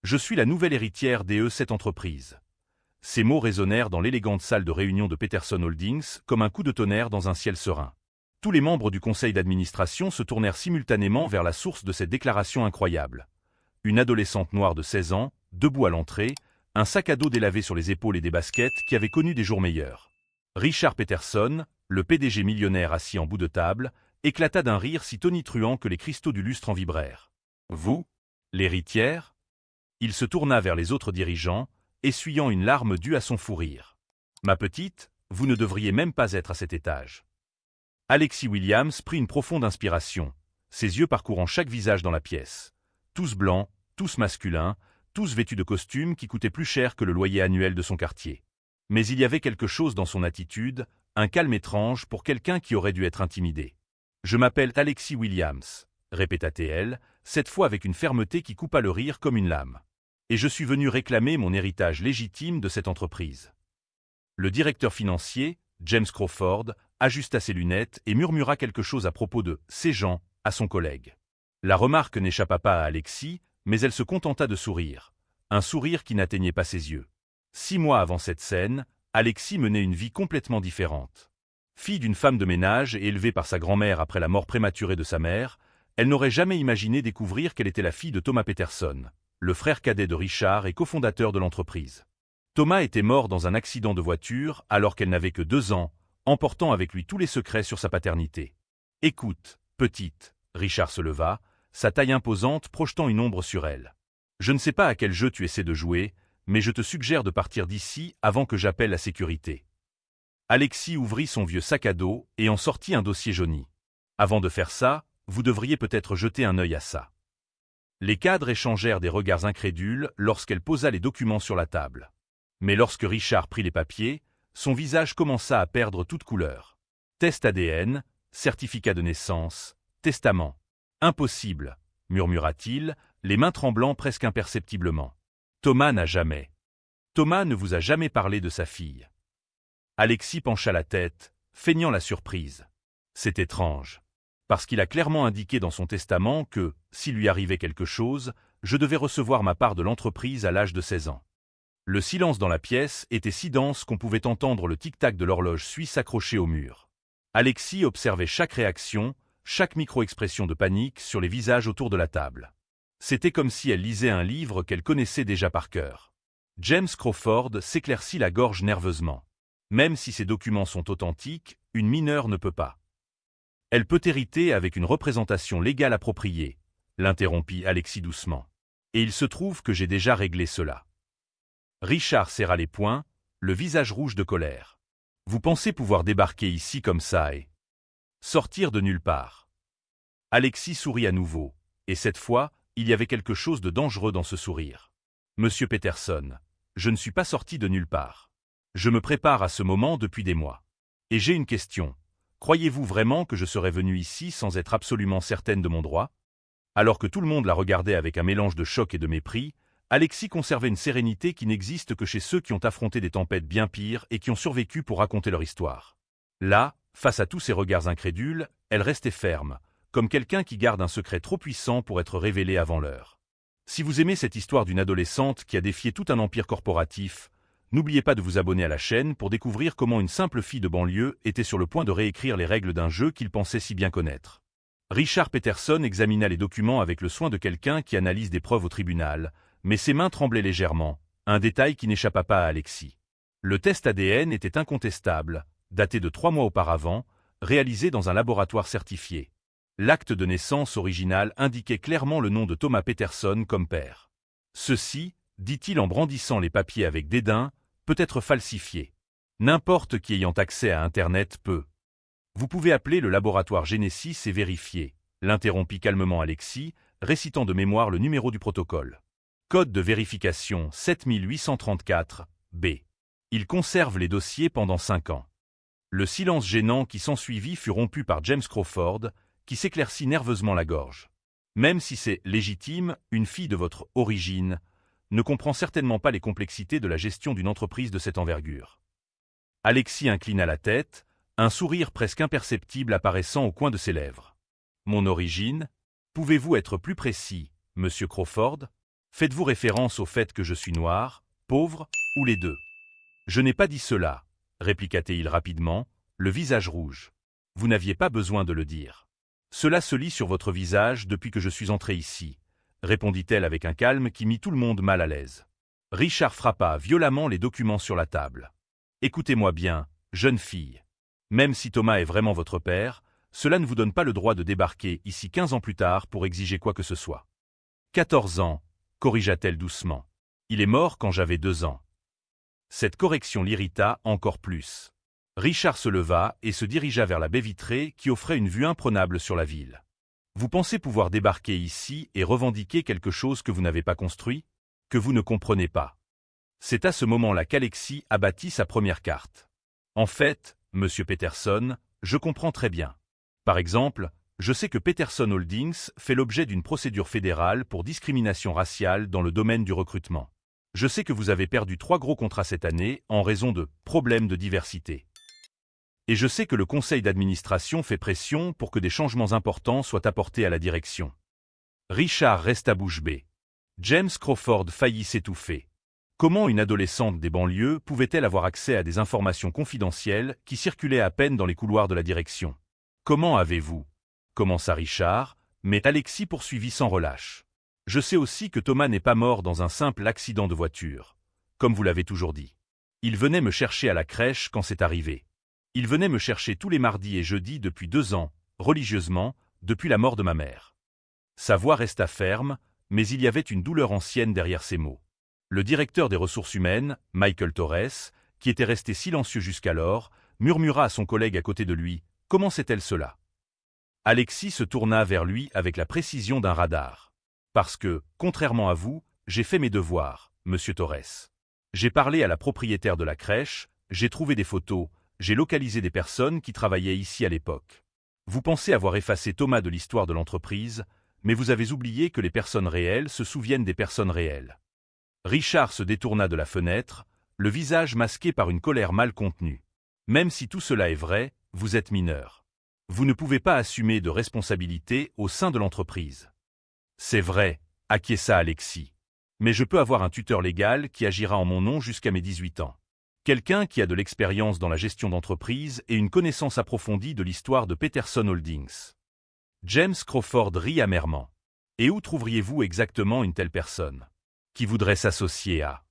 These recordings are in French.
Je suis la nouvelle héritière cette entreprise. Ces mots résonnèrent dans l'élégante salle de réunion de Peterson Holdings comme un coup de tonnerre dans un ciel serein. Tous les membres du conseil d'administration se tournèrent simultanément vers la source de cette déclaration incroyable. Une adolescente noire de 16 ans, debout à l'entrée, un sac à dos délavé sur les épaules et des baskets qui avaient connu des jours meilleurs. Richard Peterson, le PDG millionnaire assis en bout de table, éclata d'un rire si tonitruant que les cristaux du lustre en vibrèrent. « Vous, l'héritière ?» Il se tourna vers les autres dirigeants, essuyant une larme due à son fou rire. « Ma petite, vous ne devriez même pas être à cet étage. » Alexis Williams prit une profonde inspiration, ses yeux parcourant chaque visage dans la pièce. Tous blancs, tous masculins, tous vêtus de costumes qui coûtaient plus cher que le loyer annuel de son quartier. Mais il y avait quelque chose dans son attitude, un calme étrange pour quelqu'un qui aurait dû être intimidé. « Je m'appelle Alexis Williams », répéta-t-elle, cette fois avec une fermeté qui coupa le rire comme une lame. « Et je suis venu réclamer mon héritage légitime de cette entreprise. » Le directeur financier, James Crawford, ajusta ses lunettes et murmura quelque chose à propos de « ces gens » à son collègue. La remarque n'échappa pas à Alexis, mais elle se contenta de sourire. Un sourire qui n'atteignait pas ses yeux. 6 mois avant cette scène, Alexis menait une vie complètement différente. Fille d'une femme de ménage et élevée par sa grand-mère après la mort prématurée de sa mère, elle n'aurait jamais imaginé découvrir qu'elle était la fille de Thomas Peterson, le frère cadet de Richard et cofondateur de l'entreprise. Thomas était mort dans un accident de voiture alors qu'elle n'avait que 2 ans, emportant avec lui tous les secrets sur sa paternité. « Écoute, petite », Richard se leva, sa taille imposante projetant une ombre sur elle. « Je ne sais pas à quel jeu tu essaies de jouer, mais je te suggère de partir d'ici avant que j'appelle la sécurité. » Alexis ouvrit son vieux sac à dos et en sortit un dossier jauni. « Avant de faire ça, vous devriez peut-être jeter un œil à ça. » Les cadres échangèrent des regards incrédules lorsqu'elle posa les documents sur la table. Mais lorsque Richard prit les papiers, son visage commença à perdre toute couleur. Test ADN, certificat de naissance, testament. Impossible, murmura-t-il, les mains tremblant presque imperceptiblement. Thomas n'a jamais. Thomas ne vous a jamais parlé de sa fille. Alexis pencha la tête, feignant la surprise. C'est étrange. Parce qu'il a clairement indiqué dans son testament que, s'il lui arrivait quelque chose, je devais recevoir ma part de l'entreprise à l'âge de 16 ans. Le silence dans la pièce était si dense qu'on pouvait entendre le tic-tac de l'horloge suisse accrochée au mur. Alexis observait chaque réaction, chaque micro-expression de panique sur les visages autour de la table. C'était comme si elle lisait un livre qu'elle connaissait déjà par cœur. James Crawford s'éclaircit la gorge nerveusement. Même si ces documents sont authentiques, une mineure ne peut pas. Elle peut hériter avec une représentation légale appropriée, l'interrompit Alexis doucement. Et il se trouve que j'ai déjà réglé cela. Richard serra les poings, le visage rouge de colère. Vous pensez pouvoir débarquer ici comme ça et sortir de nulle part. Alexis sourit à nouveau, et cette fois, il y avait quelque chose de dangereux dans ce sourire. Monsieur Peterson, je ne suis pas sorti de nulle part. Je me prépare à ce moment depuis des mois. Et j'ai une question. Croyez-vous vraiment que je serais venu ici sans être absolument certaine de mon droit? Alors que tout le monde la regardait avec un mélange de choc et de mépris, Alexis conservait une sérénité qui n'existe que chez ceux qui ont affronté des tempêtes bien pires et qui ont survécu pour raconter leur histoire. Là, face à tous ces regards incrédules, elle restait ferme, comme quelqu'un qui garde un secret trop puissant pour être révélé avant l'heure. Si vous aimez cette histoire d'une adolescente qui a défié tout un empire corporatif, n'oubliez pas de vous abonner à la chaîne pour découvrir comment une simple fille de banlieue était sur le point de réécrire les règles d'un jeu qu'il pensait si bien connaître. Richard Peterson examina les documents avec le soin de quelqu'un qui analyse des preuves au tribunal, mais ses mains tremblaient légèrement, un détail qui n'échappa pas à Alexis. Le test ADN était incontestable, daté de 3 mois auparavant, réalisé dans un laboratoire certifié. L'acte de naissance original indiquait clairement le nom de Thomas Peterson comme père. Ceci, dit-il en brandissant les papiers avec dédain, peut être falsifié. N'importe qui ayant accès à Internet peut. Vous pouvez appeler le laboratoire Genesis et vérifier, l'interrompit calmement Alexis, récitant de mémoire le numéro du protocole. Code de vérification 7834-B. Il conserve les dossiers pendant 5 ans. Le silence gênant qui s'ensuivit fut rompu par James Crawford, qui s'éclaircit nerveusement la gorge. Même si c'est légitime, une fille de votre origine ne comprend certainement pas les complexités de la gestion d'une entreprise de cette envergure. Alexis inclina la tête, un sourire presque imperceptible apparaissant au coin de ses lèvres. Mon origine? Pouvez-vous être plus précis, monsieur Crawford? Faites-vous référence au fait que je suis noir, pauvre, ou les deux? Je n'ai pas dit cela, répliqua-t-il rapidement, le visage rouge. Vous n'aviez pas besoin de le dire. Cela se lit sur votre visage depuis que je suis entré ici, répondit-elle avec un calme qui mit tout le monde mal à l'aise. Richard frappa violemment les documents sur la table. Écoutez-moi bien, jeune fille. Même si Thomas est vraiment votre père, cela ne vous donne pas le droit de débarquer ici 15 ans plus tard pour exiger quoi que ce soit. 14 ans, corrigea-t-elle doucement. Il est mort quand j'avais 2 ans. Cette correction l'irrita encore plus. Richard se leva et se dirigea vers la baie vitrée qui offrait une vue imprenable sur la ville. Vous pensez pouvoir débarquer ici et revendiquer quelque chose que vous n'avez pas construit, que vous ne comprenez pas. C'est à ce moment-là qu'Alexis abattit sa première carte. En fait, Monsieur Peterson, je comprends très bien. Par exemple, je sais que Peterson Holdings fait l'objet d'une procédure fédérale pour discrimination raciale dans le domaine du recrutement. Je sais que vous avez perdu 3 gros contrats cette année en raison de problèmes de diversité. Et je sais que le conseil d'administration fait pression pour que des changements importants soient apportés à la direction. Richard resta bouche bée. James Crawford faillit s'étouffer. Comment une adolescente des banlieues pouvait-elle avoir accès à des informations confidentielles qui circulaient à peine dans les couloirs de la direction? Comment avez-vous? Commença Richard, mais Alexis poursuivit sans relâche. Je sais aussi que Thomas n'est pas mort dans un simple accident de voiture, comme vous l'avez toujours dit. Il venait me chercher à la crèche quand c'est arrivé. Il venait me chercher tous les mardis et jeudis depuis 2 ans, religieusement, depuis la mort de ma mère. Sa voix resta ferme, mais il y avait une douleur ancienne derrière ces mots. Le directeur des ressources humaines, Michael Torres, qui était resté silencieux jusqu'alors, murmura à son collègue à côté de lui, « Comment sait-elle cela ?» Alexis se tourna vers lui avec la précision d'un radar. « Parce que, contrairement à vous, j'ai fait mes devoirs, Monsieur Torres. J'ai parlé à la propriétaire de la crèche, j'ai trouvé des photos, j'ai localisé des personnes qui travaillaient ici à l'époque. Vous pensez avoir effacé Thomas de l'histoire de l'entreprise, mais vous avez oublié que les personnes réelles se souviennent des personnes réelles. » Richard se détourna de la fenêtre, le visage masqué par une colère mal contenue. « Même si tout cela est vrai, vous êtes mineur. Vous ne pouvez pas assumer de responsabilité au sein de l'entreprise. » « C'est vrai, acquiesça Alexis. Mais je peux avoir un tuteur légal qui agira en mon nom jusqu'à mes 18 ans. Quelqu'un qui a de l'expérience dans la gestion d'entreprise et une connaissance approfondie de l'histoire de Peterson Holdings. » James Crawford rit amèrement. « Et où trouveriez-vous exactement une telle personne qui voudrait s'associer à… »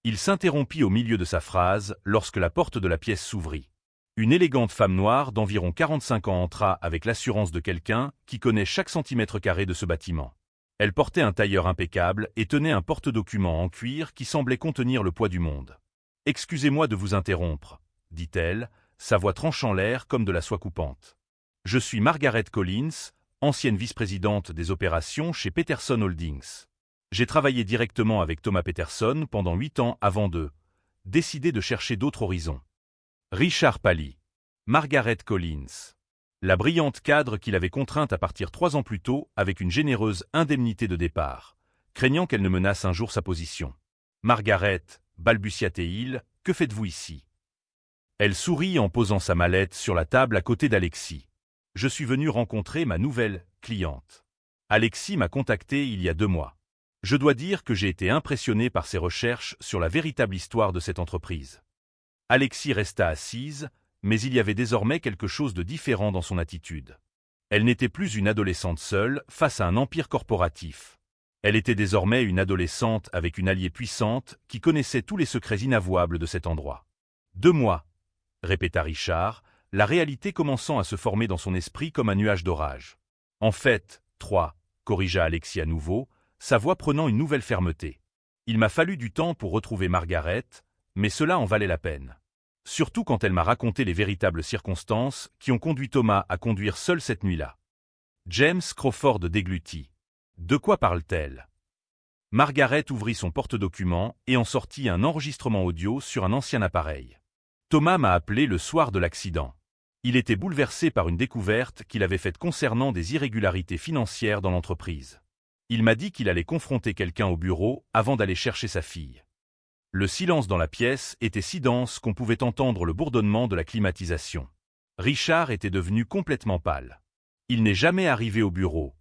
Il s'interrompit au milieu de sa phrase lorsque la porte de la pièce s'ouvrit. Une élégante femme noire d'environ 45 ans entra avec l'assurance de quelqu'un qui connaît chaque centimètre carré de ce bâtiment. Elle portait un tailleur impeccable et tenait un porte-documents en cuir qui semblait contenir le poids du monde. « Excusez-moi de vous interrompre, » dit-elle, sa voix tranchant l'air comme de la soie coupante. « Je suis Margaret Collins, ancienne vice-présidente des opérations chez Peterson Holdings. J'ai travaillé directement avec Thomas Peterson pendant 8 ans avant de décider de chercher d'autres horizons. » Richard pâlit. Margaret Collins. La brillante cadre qu'il avait contrainte à partir 3 ans plus tôt avec une généreuse indemnité de départ, craignant qu'elle ne menace un jour sa position. « Margaret, balbutia-t-il, que faites-vous ici ?» Elle sourit en posant sa mallette sur la table à côté d'Alexis. « Je suis venu rencontrer ma nouvelle cliente. Alexis m'a contacté il y a 2 mois. Je dois dire que j'ai été impressionné par ses recherches sur la véritable histoire de cette entreprise. » Alexis resta assise, mais il y avait désormais quelque chose de différent dans son attitude. Elle n'était plus une adolescente seule face à un empire corporatif. Elle était désormais une adolescente avec une alliée puissante qui connaissait tous les secrets inavouables de cet endroit. « 2 mois, répéta Richard, la réalité commençant à se former dans son esprit comme un nuage d'orage. « En fait, 3, corrigea Alexis à nouveau, sa voix prenant une nouvelle fermeté. Il m'a fallu du temps pour retrouver Margaret, mais cela en valait la peine. Surtout quand elle m'a raconté les véritables circonstances qui ont conduit Thomas à conduire seul cette nuit-là. » James Crawford déglutit. « De quoi parle-t-elle » Margaret ouvrit son porte-documents et en sortit un enregistrement audio sur un ancien appareil. « Thomas m'a appelé le soir de l'accident. Il était bouleversé par une découverte qu'il avait faite concernant des irrégularités financières dans l'entreprise. Il m'a dit qu'il allait confronter quelqu'un au bureau avant d'aller chercher sa fille. Le silence dans la pièce était si dense qu'on pouvait entendre le bourdonnement de la climatisation. Richard était devenu complètement pâle. « Il n'est jamais arrivé au bureau, »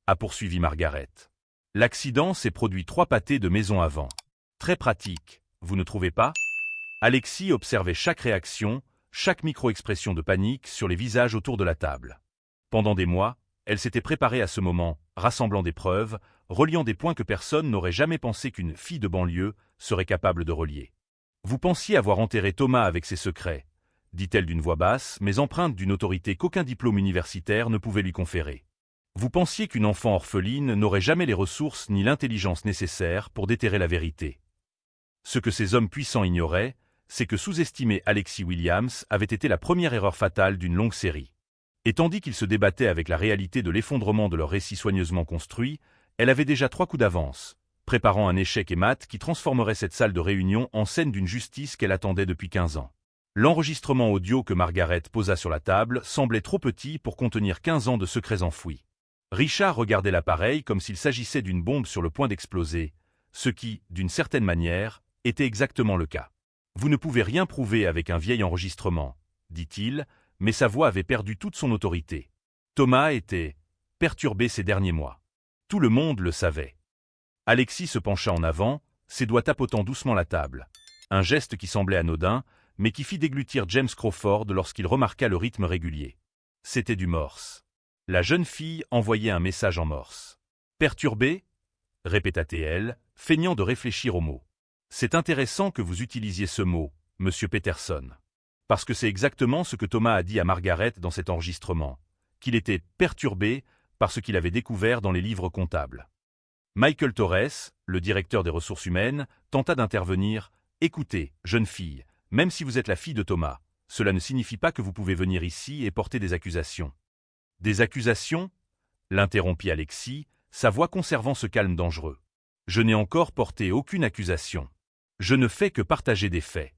a poursuivi Margaret. « L'accident s'est produit 3 pâtés de maison avant. Très pratique, vous ne trouvez pas? Alexis observait chaque réaction, chaque micro-expression de panique sur les visages autour de la table. Pendant des mois, elle s'était préparée à ce moment, rassemblant des preuves, reliant des points que personne n'aurait jamais pensé qu'une fille de banlieue serait capable de relier. Vous pensiez avoir enterré Thomas avec ses secrets, dit-elle d'une voix basse, mais empreinte d'une autorité qu'aucun diplôme universitaire ne pouvait lui conférer. Vous pensiez qu'une enfant orpheline n'aurait jamais les ressources ni l'intelligence nécessaires pour déterrer la vérité. Ce que ces hommes puissants ignoraient, c'est que sous-estimer Alexis Williams avait été la première erreur fatale d'une longue série. Et tandis qu'ils se débattaient avec la réalité de l'effondrement de leur récit soigneusement construit, elle avait déjà 3 coups d'avance, préparant un échec mat qui transformerait cette salle de réunion en scène d'une justice qu'elle attendait depuis 15 ans. L'enregistrement audio que Margaret posa sur la table semblait trop petit pour contenir 15 ans de secrets enfouis. Richard regardait l'appareil comme s'il s'agissait d'une bombe sur le point d'exploser, ce qui, d'une certaine manière, était exactement le cas. Vous ne pouvez rien prouver avec un vieil enregistrement, dit-il, mais sa voix avait perdu toute son autorité. Thomas était perturbé ces derniers mois. Tout le monde le savait. Alexis se pencha en avant, ses doigts tapotant doucement la table. Un geste qui semblait anodin, mais qui fit déglutir James Crawford lorsqu'il remarqua le rythme régulier. C'était du morse. La jeune fille envoyait un message en morse. « Perturbé » répéta-t-elle, feignant de réfléchir au mot. « C'est intéressant que vous utilisiez ce mot, Monsieur Peterson. Parce que c'est exactement ce que Thomas a dit à Margaret dans cet enregistrement, qu'il était perturbé par ce qu'il avait découvert dans les livres comptables. » Michael Torres, le directeur des ressources humaines, tenta d'intervenir. « Écoutez, jeune fille, même si vous êtes la fille de Thomas, cela ne signifie pas que vous pouvez venir ici et porter des accusations. » « Des accusations » l'interrompit Alexis, sa voix conservant ce calme dangereux. « Je n'ai encore porté aucune accusation. Je ne fais que partager des faits. »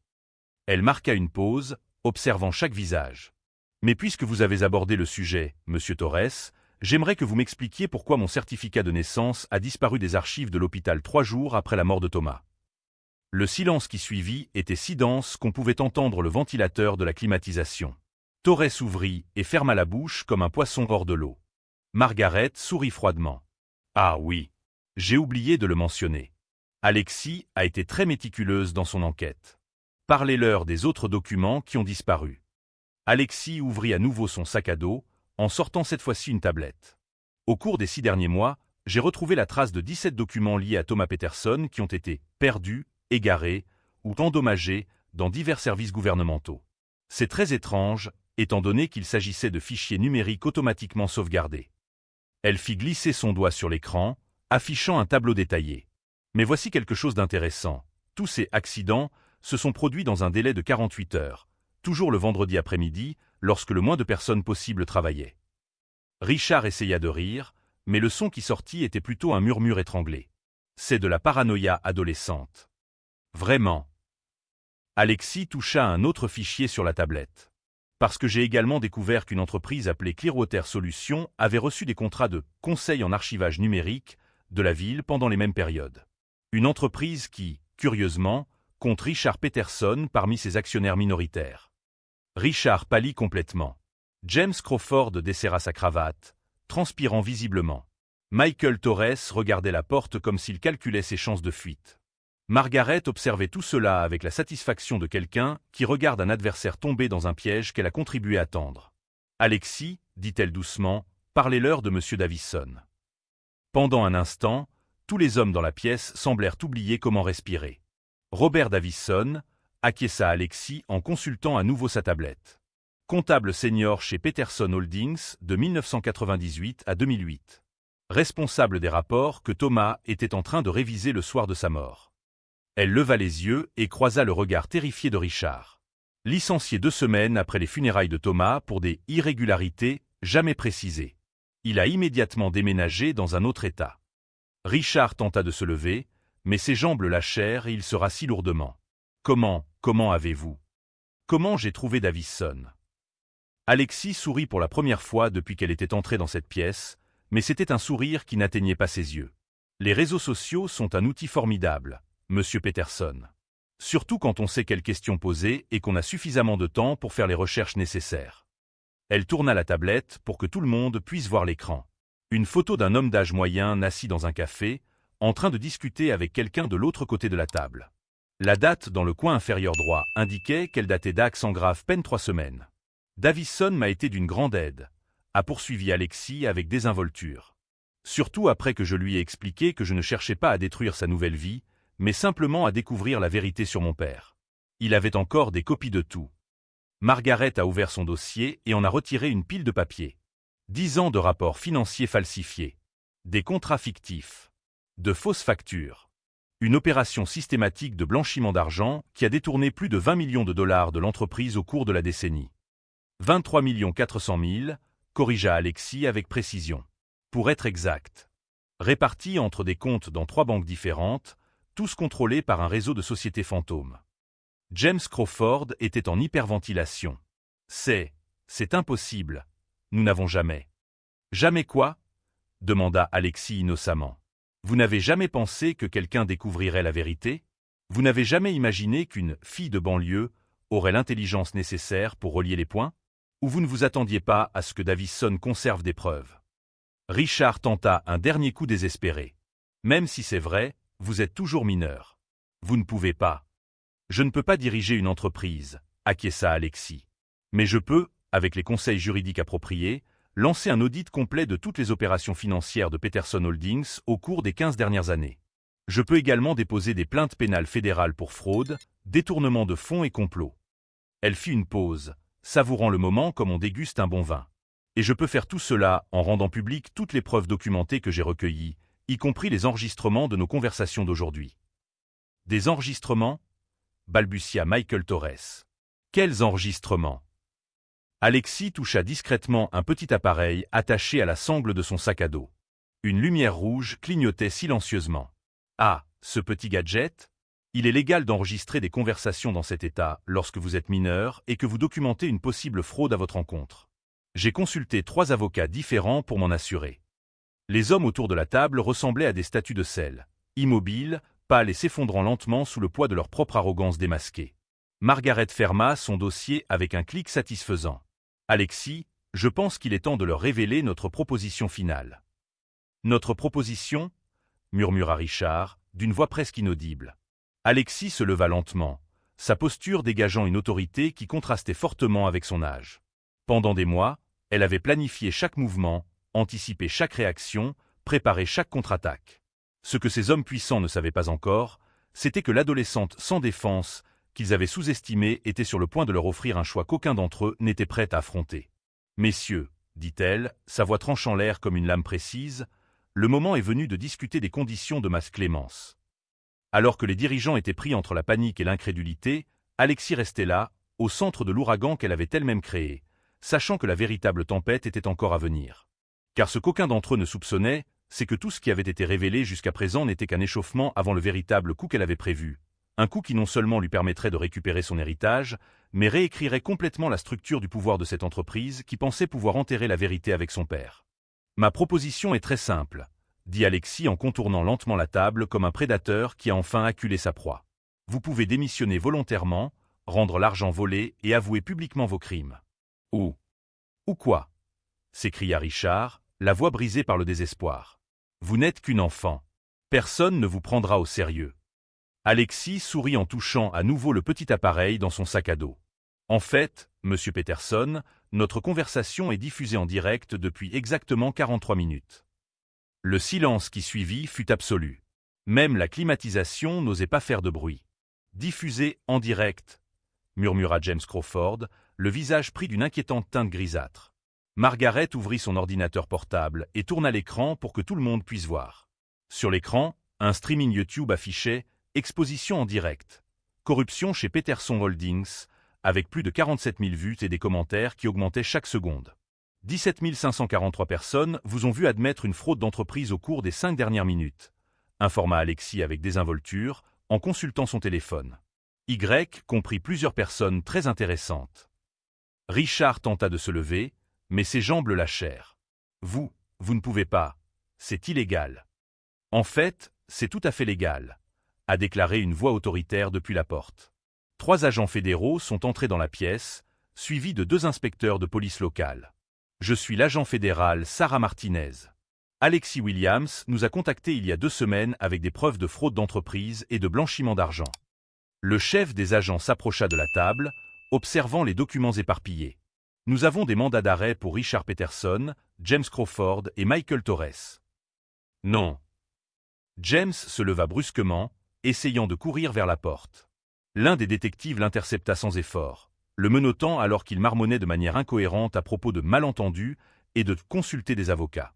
Elle marqua une pause, observant chaque visage. « Mais puisque vous avez abordé le sujet, Monsieur Torres, j'aimerais que vous m'expliquiez pourquoi mon certificat de naissance a disparu des archives de l'hôpital 3 jours après la mort de Thomas. » Le silence qui suivit était si dense qu'on pouvait entendre le ventilateur de la climatisation. Torres ouvrit et ferma la bouche comme un poisson hors de l'eau. Margaret sourit froidement. « Ah oui, j'ai oublié de le mentionner. Alexis a été très méticuleuse dans son enquête. Parlez-leur des autres documents qui ont disparu. » Alexis ouvrit à nouveau son sac à dos, en sortant cette fois-ci une tablette. « Au cours des 6 derniers mois, j'ai retrouvé la trace de 17 documents liés à Thomas Peterson qui ont été perdus, égarés ou endommagés dans divers services gouvernementaux. C'est très étrange, étant donné qu'il s'agissait de fichiers numériques automatiquement sauvegardés. » Elle fit glisser son doigt sur l'écran, affichant un tableau détaillé. « Mais voici quelque chose d'intéressant. Tous ces accidents se sont produits dans un délai de 48 heures, toujours le vendredi après-midi, lorsque le moins de personnes possible travaillaient. » Richard essaya de rire, mais le son qui sortit était plutôt un murmure étranglé. « C'est de la paranoïa adolescente. » « Vraiment. » Alexis toucha un autre fichier sur la tablette. « Parce que j'ai également découvert qu'une entreprise appelée Clearwater Solutions avait reçu des contrats de conseil en archivage numérique de la ville pendant les mêmes périodes. Une entreprise qui, curieusement, compte Richard Peterson parmi ses actionnaires minoritaires. » Richard pâlit complètement. James Crawford desserra sa cravate, transpirant visiblement. Michael Torres regardait la porte comme s'il calculait ses chances de fuite. Margaret observait tout cela avec la satisfaction de quelqu'un qui regarde un adversaire tomber dans un piège qu'elle a contribué à tendre. « Alexis, dit-elle doucement, parlez-leur de M. Davison. » Pendant un instant, tous les hommes dans la pièce semblèrent oublier comment respirer. Robert Davison acquiesça Alexis en consultant à nouveau sa tablette. Comptable senior chez Peterson Holdings de 1998 à 2008. Responsable des rapports que Thomas était en train de réviser le soir de sa mort. Elle leva les yeux et croisa le regard terrifié de Richard. Licencié 2 semaines après les funérailles de Thomas pour des irrégularités jamais précisées. Il a immédiatement déménagé dans un autre état. Richard tenta de se lever, mais ses jambes le lâchèrent et il se rassit lourdement. « Comment avez-vous ? Comment j'ai trouvé Davison ?» Alexis sourit pour la première fois depuis qu'elle était entrée dans cette pièce, mais c'était un sourire qui n'atteignait pas ses yeux. Les réseaux sociaux sont un outil formidable, Monsieur Peterson. Surtout quand on sait quelles questions poser et qu'on a suffisamment de temps pour faire les recherches nécessaires. Elle tourna la tablette pour que tout le monde puisse voir l'écran. Une photo d'un homme d'âge moyen assis dans un café, en train de discuter avec quelqu'un de l'autre côté de la table. La date dans le coin inférieur droit indiquait qu'elle datait d'Axe en grave peine 3 semaines. Davison m'a été d'une grande aide, a poursuivi Alexis avec désinvolture. Surtout après que je lui ai expliqué que je ne cherchais pas à détruire sa nouvelle vie, mais simplement à découvrir la vérité sur mon père. Il avait encore des copies de tout. Margaret a ouvert son dossier et en a retiré une pile de papiers. 10 ans de rapports financiers falsifiés. Des contrats fictifs. De fausses factures. Une opération systématique de blanchiment d'argent qui a détourné plus de 20 millions de dollars de l'entreprise au cours de la décennie. 23 400 000, corrigea Alexis avec précision. Pour être exact. Répartis entre des comptes dans 3 banques différentes, tous contrôlés par un réseau de sociétés fantômes. James Crawford était en hyperventilation. C'est impossible. Nous n'avons jamais. Jamais quoi? Demanda Alexis innocemment. Vous n'avez jamais pensé que quelqu'un découvrirait la vérité? Vous n'avez jamais imaginé qu'une fille de banlieue aurait l'intelligence nécessaire pour relier les points? Ou vous ne vous attendiez pas à ce que Davison conserve des preuves? Richard tenta un dernier coup désespéré. Même si c'est vrai, vous êtes toujours mineur. Vous ne pouvez pas. Je ne peux pas diriger une entreprise, acquiesça Alexis. Mais je peux, avec les conseils juridiques appropriés, lancer un audit complet de toutes les opérations financières de Peterson Holdings au cours des 15 dernières années. Je peux également déposer des plaintes pénales fédérales pour fraude, détournement de fonds et complot. Elle fit une pause, savourant le moment comme on déguste un bon vin. Et je peux faire tout cela en rendant publiques toutes les preuves documentées que j'ai recueillies, y compris les enregistrements de nos conversations d'aujourd'hui. Des enregistrements? Balbutia Michael Torres. Quels enregistrements? Alexis toucha discrètement un petit appareil attaché à la sangle de son sac à dos. Une lumière rouge clignotait silencieusement. Ah, ce petit gadget? Il est légal d'enregistrer des conversations dans cet état lorsque vous êtes mineur et que vous documentez une possible fraude à votre encontre. J'ai consulté 3 avocats différents pour m'en assurer. Les hommes autour de la table ressemblaient à des statues de sel, immobiles, pâles et s'effondrant lentement sous le poids de leur propre arrogance démasquée. Margaret ferma son dossier avec un clic satisfaisant. Alexis, je pense qu'il est temps de leur révéler notre proposition finale. Notre proposition? Murmura Richard, d'une voix presque inaudible. Alexis se leva lentement, sa posture dégageant une autorité qui contrastait fortement avec son âge. Pendant des mois, elle avait planifié chaque mouvement, anticipé chaque réaction, préparé chaque contre-attaque. Ce que ces hommes puissants ne savaient pas encore, c'était que l'adolescente sans défense, qu'ils avaient sous-estimée, était sur le point de leur offrir un choix qu'aucun d'entre eux n'était prêt à affronter. « Messieurs, dit-elle, sa voix tranchant l'air comme une lame précise, le moment est venu de discuter des conditions de ma clémence. » Alors que les dirigeants étaient pris entre la panique et l'incrédulité, Alexis restait là, au centre de l'ouragan qu'elle avait elle-même créé, sachant que la véritable tempête était encore à venir. Car ce qu'aucun d'entre eux ne soupçonnait, c'est que tout ce qui avait été révélé jusqu'à présent n'était qu'un échauffement avant le véritable coup qu'elle avait prévu. Un coup qui non seulement lui permettrait de récupérer son héritage, mais réécrirait complètement la structure du pouvoir de cette entreprise qui pensait pouvoir enterrer la vérité avec son père. « Ma proposition est très simple, » dit Alexis en contournant lentement la table comme un prédateur qui a enfin acculé sa proie. « Vous pouvez démissionner volontairement, rendre l'argent volé et avouer publiquement vos crimes. » « Ou quoi? S'écria Richard, la voix brisée par le désespoir. « Vous n'êtes qu'une enfant. Personne ne vous prendra au sérieux. » Alexis sourit en touchant à nouveau le petit appareil dans son sac à dos. « En fait, Monsieur Peterson, notre conversation est diffusée en direct depuis exactement 43 minutes. » Le silence qui suivit fut absolu. Même la climatisation n'osait pas faire de bruit. « Diffusée en direct » murmura James Crawford, le visage pris d'une inquiétante teinte grisâtre. Margaret ouvrit son ordinateur portable et tourna l'écran pour que tout le monde puisse voir. Sur l'écran, un streaming YouTube affichait « Exposition en direct. Corruption chez Peterson Holdings » avec plus de 47 000 vues et des commentaires qui augmentaient chaque seconde. 17 543 personnes vous ont vu admettre une fraude d'entreprise au cours des 5 dernières minutes, informa Alexis avec désinvolture en consultant son téléphone. Y comprit plusieurs personnes très intéressantes. Richard tenta de se lever, mais ses jambes le lâchèrent. « Vous ne pouvez pas. C'est illégal. » « En fait, c'est tout à fait légal, » a déclaré une voix autoritaire depuis la porte. 3 agents fédéraux sont entrés dans la pièce, suivis de 2 inspecteurs de police locale. « Je suis l'agent fédéral Sarah Martinez. » Alexis Williams nous a contactés il y a 2 semaines avec des preuves de fraude d'entreprise et de blanchiment d'argent. Le chef des agents s'approcha de la table, observant les documents éparpillés. Nous avons des mandats d'arrêt pour Richard Peterson, James Crawford et Michael Torres. Non. James se leva brusquement, essayant de courir vers la porte. L'un des détectives l'intercepta sans effort, le menottant alors qu'il marmonnait de manière incohérente à propos de malentendus et de consulter des avocats.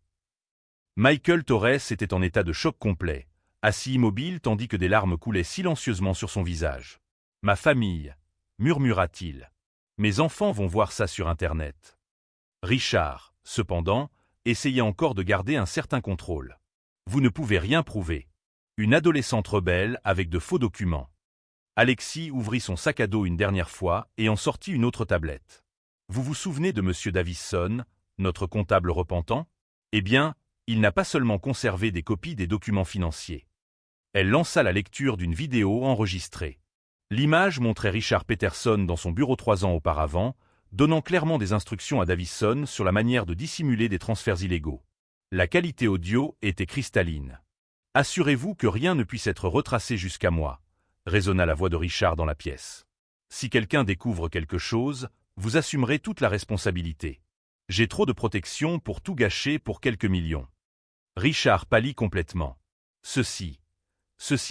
Michael Torres était en état de choc complet, assis immobile tandis que des larmes coulaient silencieusement sur son visage. « Ma famille » murmura-t-il. « Mes enfants vont voir ça sur Internet. » Richard, cependant, essayait encore de garder un certain contrôle. « Vous ne pouvez rien prouver. » Une adolescente rebelle avec de faux documents. Alexis ouvrit son sac à dos une dernière fois et en sortit une autre tablette. « Vous vous souvenez de M. Davison, notre comptable repentant? Eh bien, il n'a pas seulement conservé des copies des documents financiers. » Elle lança la lecture d'une vidéo enregistrée. L'image montrait Richard Peterson dans son bureau 3 ans auparavant, donnant clairement des instructions à Davison sur la manière de dissimuler des transferts illégaux. La qualité audio était cristalline. « Assurez-vous que rien ne puisse être retracé jusqu'à moi, » résonna la voix de Richard dans la pièce. « Si quelqu'un découvre quelque chose, vous assumerez toute la responsabilité. J'ai trop de protection pour tout gâcher pour quelques millions. » Richard pâlit complètement. Ceci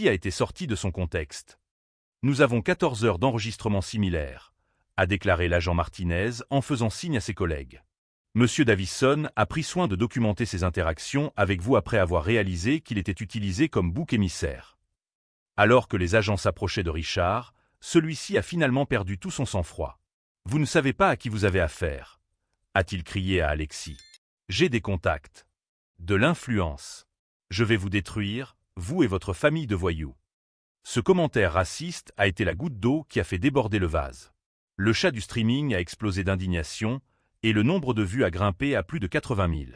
a été sorti de son contexte. « Nous avons 14 heures d'enregistrement similaires, » a déclaré l'agent Martinez en faisant signe à ses collègues. « Monsieur Davison a pris soin de documenter ses interactions avec vous après avoir réalisé qu'il était utilisé comme bouc émissaire. » Alors que les agents s'approchaient de Richard, celui-ci a finalement perdu tout son sang-froid. « Vous ne savez pas à qui vous avez affaire, » a-t-il crié à Alexis. « J'ai des contacts. De l'influence. Je vais vous détruire, vous et votre famille de voyous. » Ce commentaire raciste a été la goutte d'eau qui a fait déborder le vase. Le chat du streaming a explosé d'indignation et le nombre de vues a grimpé à plus de 80 000.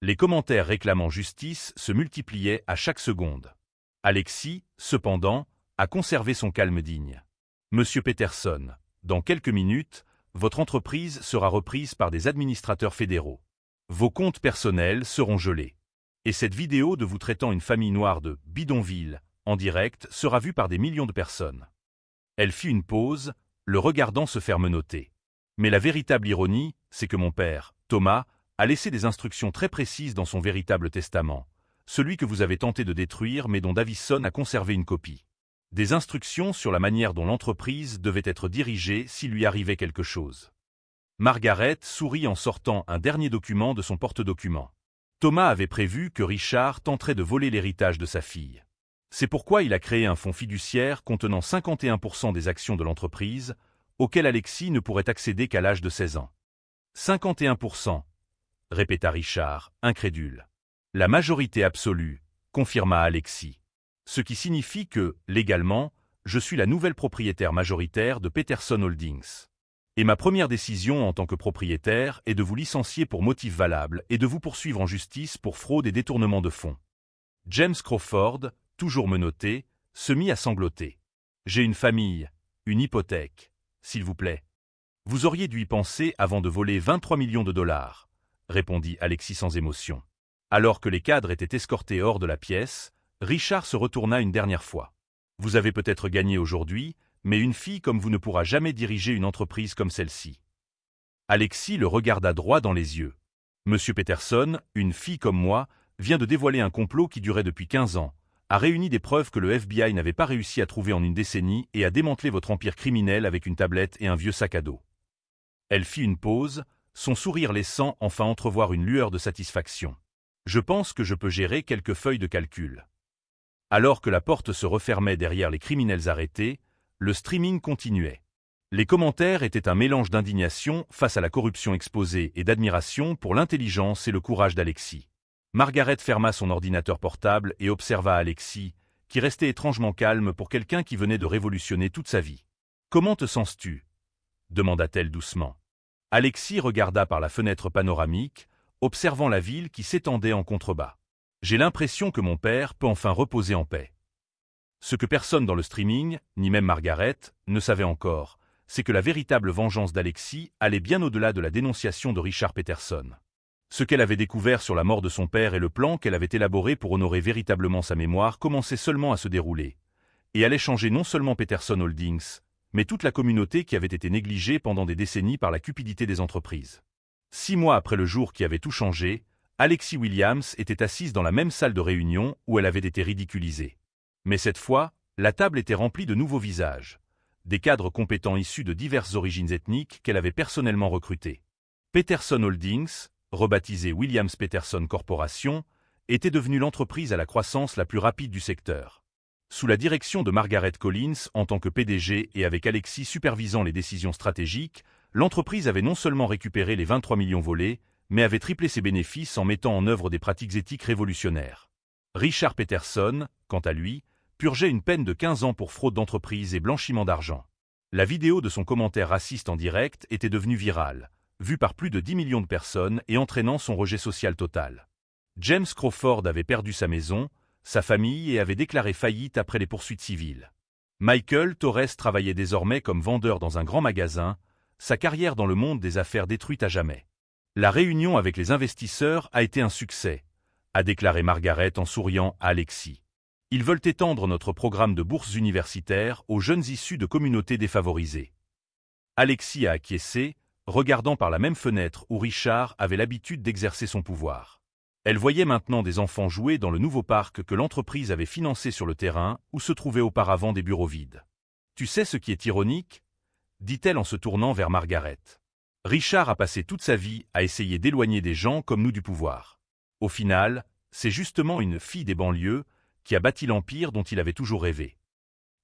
Les commentaires réclamant justice se multipliaient à chaque seconde. Alexis, cependant, a conservé son calme digne. « Monsieur Peterson, dans quelques minutes, votre entreprise sera reprise par des administrateurs fédéraux. Vos comptes personnels seront gelés. Et cette vidéo de vous traitant une famille noire de « bidonville » en direct sera vue par des millions de personnes. » Elle fit une pause, le regardant se faire menotter. « Mais la véritable ironie, c'est que mon père, Thomas, a laissé des instructions très précises dans son véritable testament, celui que vous avez tenté de détruire mais dont Davison a conservé une copie. Des instructions sur la manière dont l'entreprise devait être dirigée s'il lui arrivait quelque chose. » Margaret sourit en sortant un dernier document de son porte-documents. Thomas avait prévu que Richard tenterait de voler l'héritage de sa fille. C'est pourquoi il a créé un fonds fiduciaire contenant 51% des actions de l'entreprise, auquel Alexis ne pourrait accéder qu'à l'âge de 16 ans. 51%, répéta Richard, incrédule. La majorité absolue, confirma Alexis. Ce qui signifie que, légalement, je suis la nouvelle propriétaire majoritaire de Peterson Holdings. Et ma première décision en tant que propriétaire est de vous licencier pour motif valable et de vous poursuivre en justice pour fraude et détournement de fonds. James Crawford, toujours menotté, se mit à sangloter. « J'ai une famille, une hypothèque, s'il vous plaît. » « Vous auriez dû y penser avant de voler 23 millions de dollars, » répondit Alexis sans émotion. Alors que les cadres étaient escortés hors de la pièce, Richard se retourna une dernière fois. « Vous avez peut-être gagné aujourd'hui, mais une fille comme vous ne pourra jamais diriger une entreprise comme celle-ci. » Alexis le regarda droit dans les yeux. « Monsieur Peterson, une fille comme moi, vient de dévoiler un complot qui durait depuis 15 ans, a réuni des preuves que le FBI n'avait pas réussi à trouver en une décennie et a démantelé votre empire criminel avec une tablette et un vieux sac à dos. » Elle fit une pause, son sourire laissant enfin entrevoir une lueur de satisfaction. « Je pense que je peux gérer quelques feuilles de calcul. » Alors que la porte se refermait derrière les criminels arrêtés, le streaming continuait. Les commentaires étaient un mélange d'indignation face à la corruption exposée et d'admiration pour l'intelligence et le courage d'Alexis. Margaret ferma son ordinateur portable et observa Alexis, qui restait étrangement calme pour quelqu'un qui venait de révolutionner toute sa vie. « Comment te sens-tu » demanda-t-elle doucement. Alexis regarda par la fenêtre panoramique, observant la ville qui s'étendait en contrebas. « J'ai l'impression que mon père peut enfin reposer en paix. » Ce que personne dans le streaming, ni même Margaret, ne savait encore, c'est que la véritable vengeance d'Alexis allait bien au-delà de la dénonciation de Richard Peterson. Ce qu'elle avait découvert sur la mort de son père et le plan qu'elle avait élaboré pour honorer véritablement sa mémoire commençaient seulement à se dérouler, et allait changer non seulement Peterson Holdings, mais toute la communauté qui avait été négligée pendant des décennies par la cupidité des entreprises. 6 mois après le jour qui avait tout changé, Alexis Williams était assise dans la même salle de réunion où elle avait été ridiculisée. Mais cette fois, la table était remplie de nouveaux visages, des cadres compétents issus de diverses origines ethniques qu'elle avait personnellement recrutés. Peterson Holdings, rebaptisé Williams Peterson Corporation, était devenue l'entreprise à la croissance la plus rapide du secteur. Sous la direction de Margaret Collins en tant que PDG et avec Alexis supervisant les décisions stratégiques, l'entreprise avait non seulement récupéré les 23 millions volés, mais avait triplé ses bénéfices en mettant en œuvre des pratiques éthiques révolutionnaires. Richard Peterson, quant à lui, purgeait une peine de 15 ans pour fraude d'entreprise et blanchiment d'argent. La vidéo de son commentaire raciste en direct était devenue virale, vue par plus de 10 millions de personnes et entraînant son rejet social total. James Crawford avait perdu sa maison, sa famille et avait déclaré faillite après les poursuites civiles. Michael Torres travaillait désormais comme vendeur dans un grand magasin, sa carrière dans le monde des affaires détruite à jamais. La réunion avec les investisseurs a été un succès, a déclaré Margaret en souriant à Alexis. Ils veulent étendre notre programme de bourses universitaires aux jeunes issus de communautés défavorisées. Alexis a acquiescé, regardant par la même fenêtre où Richard avait l'habitude d'exercer son pouvoir. Elle voyait maintenant des enfants jouer dans le nouveau parc que l'entreprise avait financé sur le terrain où se trouvaient auparavant des bureaux vides. « Tu sais ce qui est ironique ?» dit-elle en se tournant vers Margaret. Richard a passé toute sa vie à essayer d'éloigner des gens comme nous du pouvoir. Au final, c'est justement une fille des banlieues qui a bâti l'empire dont il avait toujours rêvé.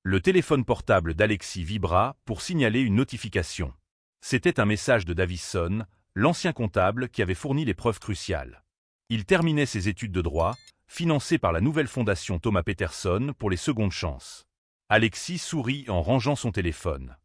Le téléphone portable d'Alexis vibra pour signaler une notification. C'était un message de Davison, l'ancien comptable qui avait fourni les preuves cruciales. Il terminait ses études de droit, financées par la nouvelle fondation Thomas Peterson pour les secondes chances. Alexis sourit en rangeant son téléphone.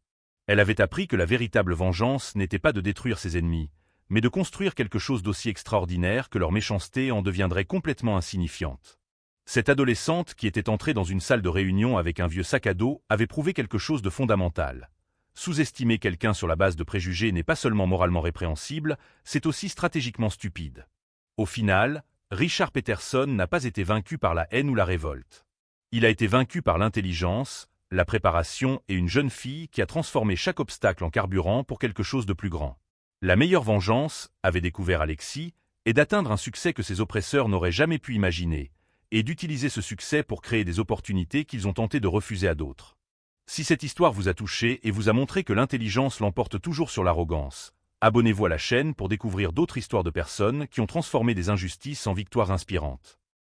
Elle avait appris que la véritable vengeance n'était pas de détruire ses ennemis, mais de construire quelque chose d'aussi extraordinaire que leur méchanceté en deviendrait complètement insignifiante. Cette adolescente qui était entrée dans une salle de réunion avec un vieux sac à dos avait prouvé quelque chose de fondamental. Sous-estimer quelqu'un sur la base de préjugés n'est pas seulement moralement répréhensible, c'est aussi stratégiquement stupide. Au final, Richard Peterson n'a pas été vaincu par la haine ou la révolte. Il a été vaincu par l'intelligence, la préparation et une jeune fille qui a transformé chaque obstacle en carburant pour quelque chose de plus grand. La meilleure vengeance, avait découvert Alexis, est d'atteindre un succès que ses oppresseurs n'auraient jamais pu imaginer, et d'utiliser ce succès pour créer des opportunités qu'ils ont tenté de refuser à d'autres. Si cette histoire vous a touché et vous a montré que l'intelligence l'emporte toujours sur l'arrogance, abonnez-vous à la chaîne pour découvrir d'autres histoires de personnes qui ont transformé des injustices en victoires inspirantes.